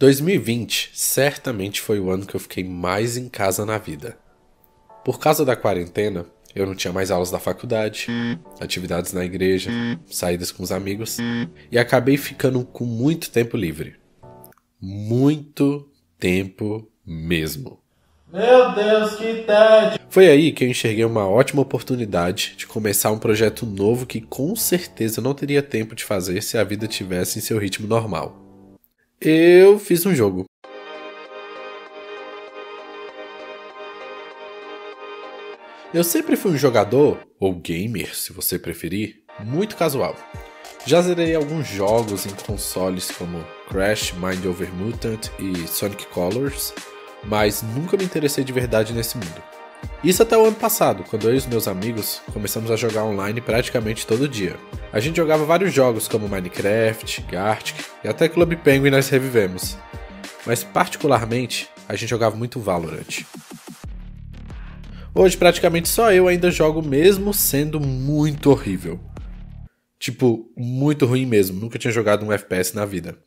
2020 certamente foi o ano que eu fiquei mais em casa na vida. Por causa da quarentena, eu não tinha mais aulas da faculdade, atividades na igreja, saídas com os amigos e acabei ficando com muito tempo livre. Muito tempo mesmo. Meu Deus, que tédio! Foi aí que eu enxerguei uma ótima oportunidade de começar um projeto novo que com certeza eu não teria tempo de fazer se a vida tivesse em seu ritmo normal. Eu fiz um jogo. Eu sempre fui um jogador, ou gamer se você preferir, muito casual. Já zerei alguns jogos em consoles como Crash, Mind Over Mutant e Sonic Colors, mas nunca me interessei de verdade nesse mundo. Isso até o ano passado, quando eu e os meus amigos começamos a jogar online praticamente todo dia. A gente jogava vários jogos como Minecraft, Gartic e até Club Penguin nós revivemos. Mas particularmente, a gente jogava muito Valorant. Hoje praticamente só eu ainda jogo mesmo sendo muito horrível. Tipo, muito ruim mesmo, nunca tinha jogado um FPS na vida.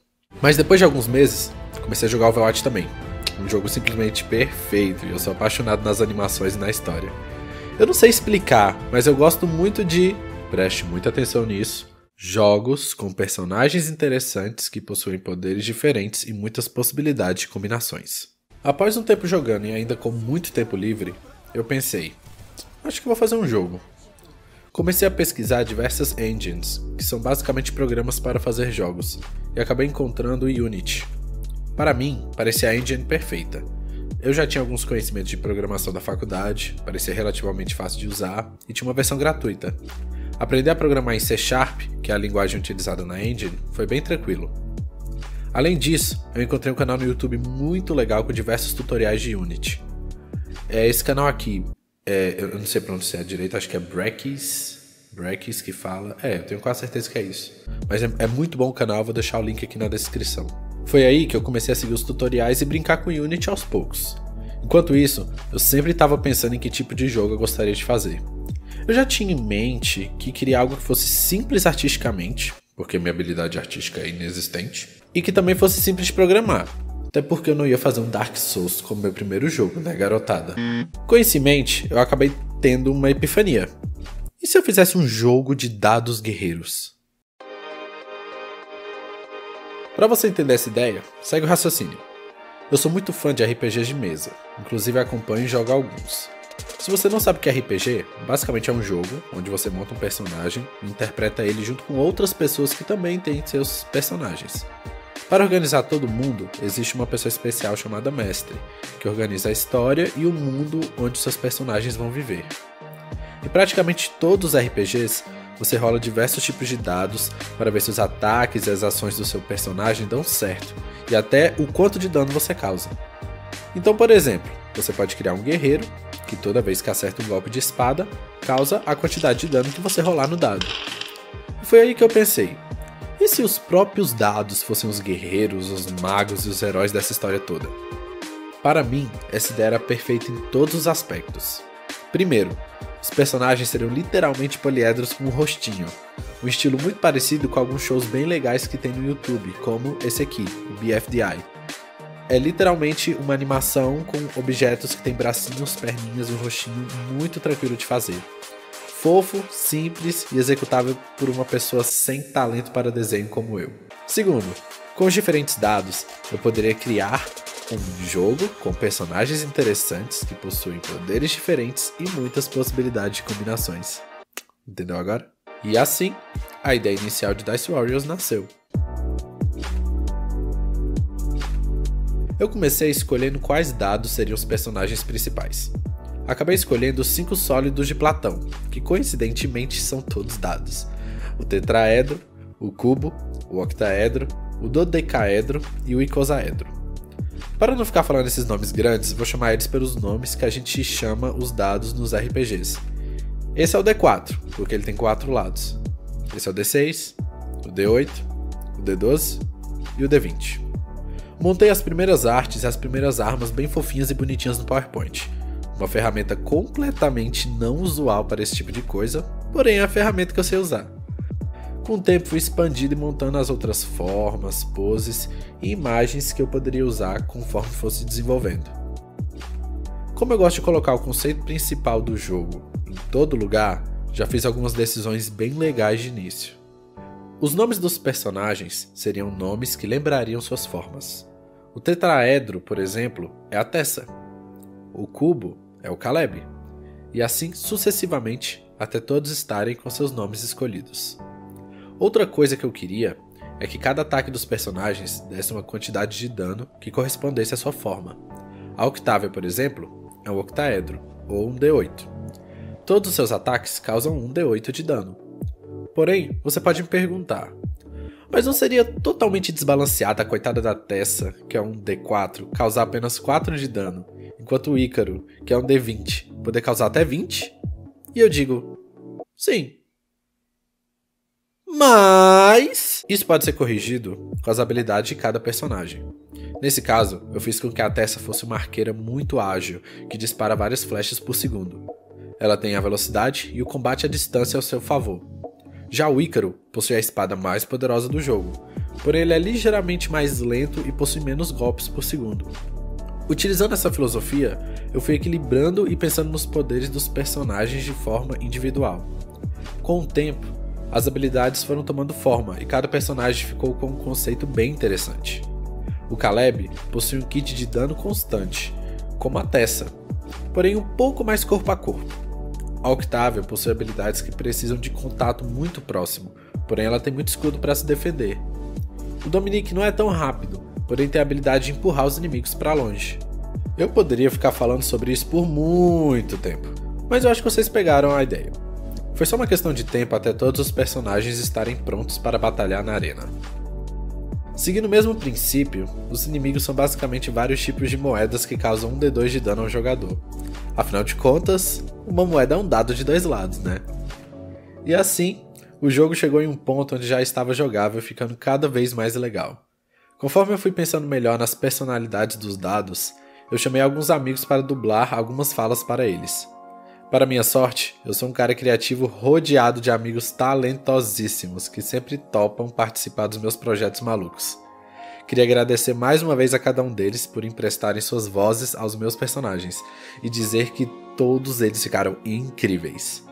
Mas depois de alguns meses, comecei a jogar Overwatch também. Um jogo simplesmente perfeito e eu sou apaixonado nas animações e na história. Eu não sei explicar, mas eu gosto muito de, preste muita atenção nisso, jogos com personagens interessantes que possuem poderes diferentes e muitas possibilidades de combinações. Após um tempo jogando e ainda com muito tempo livre, eu pensei, acho que vou fazer um jogo. Comecei a pesquisar diversas engines, que são basicamente programas para fazer jogos, e acabei encontrando o Unity. Para mim, parecia a engine perfeita. Eu já tinha alguns conhecimentos de programação da faculdade, parecia relativamente fácil de usar e tinha uma versão gratuita. Aprender a programar em C#, que é a linguagem utilizada na engine, foi bem tranquilo. Além disso, eu encontrei um canal no YouTube muito legal com diversos tutoriais de Unity. Esse canal aqui, eu não sei pronunciar direito, acho que é Brekis que fala. Eu tenho quase certeza que é isso. Mas é muito bom o canal, vou deixar o link aqui na descrição. Foi aí que eu comecei a seguir os tutoriais e brincar com Unity aos poucos. Enquanto isso, eu sempre estava pensando em que tipo de jogo eu gostaria de fazer. Eu já tinha em mente que queria algo que fosse simples artisticamente, porque minha habilidade artística é inexistente, e que também fosse simples de programar, até porque eu não ia fazer um Dark Souls como meu primeiro jogo, né, garotada? Com isso em mente, eu acabei tendo uma epifania. E se eu fizesse um jogo de dados guerreiros? Para você entender essa ideia, segue o raciocínio. Eu sou muito fã de RPGs de mesa, inclusive acompanho e jogo alguns. Se você não sabe o que é RPG, basicamente é um jogo onde você monta um personagem e interpreta ele junto com outras pessoas que também têm seus personagens. Para organizar todo mundo, existe uma pessoa especial chamada Mestre, que organiza a história e o mundo onde seus personagens vão viver. Em praticamente todos os RPGs, você rola diversos tipos de dados para ver se os ataques e as ações do seu personagem dão certo, e até o quanto de dano você causa. Então, por exemplo, você pode criar um guerreiro, que toda vez que acerta um golpe de espada, causa a quantidade de dano que você rolar no dado. E foi aí que eu pensei, e se os próprios dados fossem os guerreiros, os magos e os heróis dessa história toda? Para mim, essa ideia era perfeita em todos os aspectos. Primeiro, os personagens seriam literalmente poliedros com um rostinho, um estilo muito parecido com alguns shows bem legais que tem no YouTube, como esse aqui, o BFDI. É literalmente uma animação com objetos que tem bracinhos, perninhas e um rostinho muito tranquilo de fazer. Fofo, simples e executável por uma pessoa sem talento para desenho como eu. Segundo, com os diferentes dados, eu poderia criar um jogo com personagens interessantes que possuem poderes diferentes e muitas possibilidades de combinações. Entendeu agora? E assim, a ideia inicial de Dice Warriors nasceu. Eu comecei escolhendo quais dados seriam os personagens principais. Acabei escolhendo os 5 sólidos de Platão, que coincidentemente são todos dados. O tetraedro, o cubo, o octaedro, o dodecaedro e o icosaedro. Para não ficar falando esses nomes grandes, vou chamar eles pelos nomes que a gente chama os dados nos RPGs. Esse é o D4, porque ele tem 4 lados. Esse é o D6, o D8, o D12 e o D20. Montei as primeiras artes e as primeiras armas bem fofinhas e bonitinhas no PowerPoint. Uma ferramenta completamente não usual para esse tipo de coisa, porém é a ferramenta que eu sei usar. Com o tempo fui expandindo e montando as outras formas, poses e imagens que eu poderia usar conforme fosse desenvolvendo. Como eu gosto de colocar o conceito principal do jogo em todo lugar, já fiz algumas decisões bem legais de início. Os nomes dos personagens seriam nomes que lembrariam suas formas. O tetraedro, por exemplo, é a Tessa. O cubo é o Caleb. E assim sucessivamente, até todos estarem com seus nomes escolhidos. Outra coisa que eu queria é que cada ataque dos personagens desse uma quantidade de dano que correspondesse à sua forma. A Octavia, por exemplo, é um octaedro, ou um D8. Todos os seus ataques causam um D8 de dano. Porém, você pode me perguntar, mas não seria totalmente desbalanceada a coitada da Tessa, que é um D4, causar apenas 4 de dano, enquanto o Ícaro, que é um D20, poder causar até 20? E eu digo, sim. Mas isso pode ser corrigido com as habilidades de cada personagem. Nesse caso, eu fiz com que a Tessa fosse uma arqueira muito ágil, que dispara várias flechas por segundo. Ela tem a velocidade e o combate à distância ao seu favor. Já o Ícaro possui a espada mais poderosa do jogo, porém ele é ligeiramente mais lento e possui menos golpes por segundo. Utilizando essa filosofia, eu fui equilibrando e pensando nos poderes dos personagens de forma individual. Com o tempo, as habilidades foram tomando forma e cada personagem ficou com um conceito bem interessante. O Caleb possui um kit de dano constante, como a Tessa, porém um pouco mais corpo a corpo. A Octavia possui habilidades que precisam de contato muito próximo, porém ela tem muito escudo para se defender. O Dominique não é tão rápido, porém tem a habilidade de empurrar os inimigos para longe. Eu poderia ficar falando sobre isso por muito tempo, mas eu acho que vocês pegaram a ideia. Foi só uma questão de tempo até todos os personagens estarem prontos para batalhar na arena. Seguindo o mesmo princípio, os inimigos são basicamente vários tipos de moedas que causam 1d2 de dano ao jogador. Afinal de contas, uma moeda é um dado de 2 lados, né? E assim, o jogo chegou em um ponto onde já estava jogável, ficando cada vez mais legal. Conforme eu fui pensando melhor nas personalidades dos dados, eu chamei alguns amigos para dublar algumas falas para eles. Para minha sorte, eu sou um cara criativo rodeado de amigos talentosíssimos que sempre topam participar dos meus projetos malucos. Queria agradecer mais uma vez a cada um deles por emprestarem suas vozes aos meus personagens e dizer que todos eles ficaram incríveis.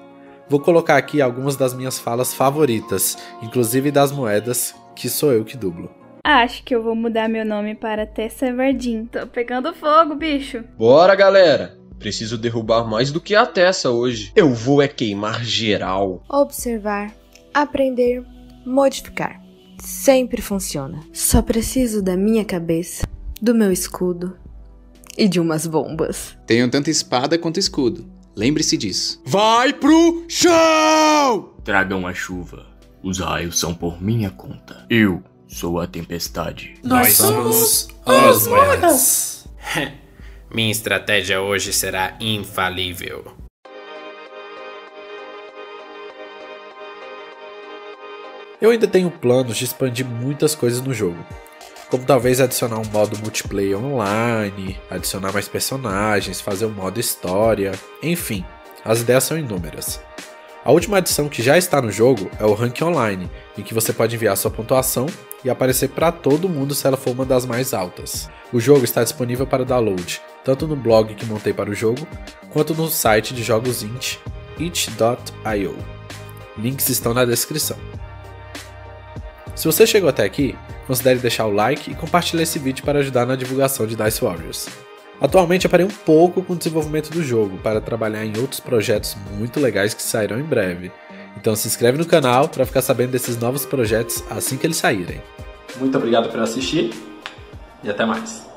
Vou colocar aqui algumas das minhas falas favoritas, inclusive das moedas, que sou eu que dublo. Acho que eu vou mudar meu nome para Tessa Vardim. Tô pegando fogo, bicho. Bora, galera! Preciso derrubar mais do que a Tessa hoje. Eu vou queimar geral. Observar, aprender, modificar. Sempre funciona. Só preciso da minha cabeça, do meu escudo e de umas bombas. Tenho tanta espada quanto escudo. Lembre-se disso. Vai pro chão! Tragam a chuva. Os raios são por minha conta. Eu sou a tempestade. Nós somos os moedas. Minha estratégia hoje será infalível. Eu ainda tenho planos de expandir muitas coisas no jogo, como talvez adicionar um modo multiplayer online, adicionar mais personagens, fazer um modo história, enfim, as ideias são inúmeras. A última adição que já está no jogo é o Rank Online, em que você pode enviar sua pontuação e aparecer para todo mundo se ela for uma das mais altas. O jogo está disponível para download, tanto no blog que montei para o jogo, quanto no site de jogos indie, itch.io. Links estão na descrição. Se você chegou até aqui, considere deixar o like e compartilhar esse vídeo para ajudar na divulgação de Dice Warriors. Atualmente eu parei um pouco com o desenvolvimento do jogo para trabalhar em outros projetos muito legais que sairão em breve. Então se inscreve no canal para ficar sabendo desses novos projetos assim que eles saírem. Muito obrigado por assistir e até mais.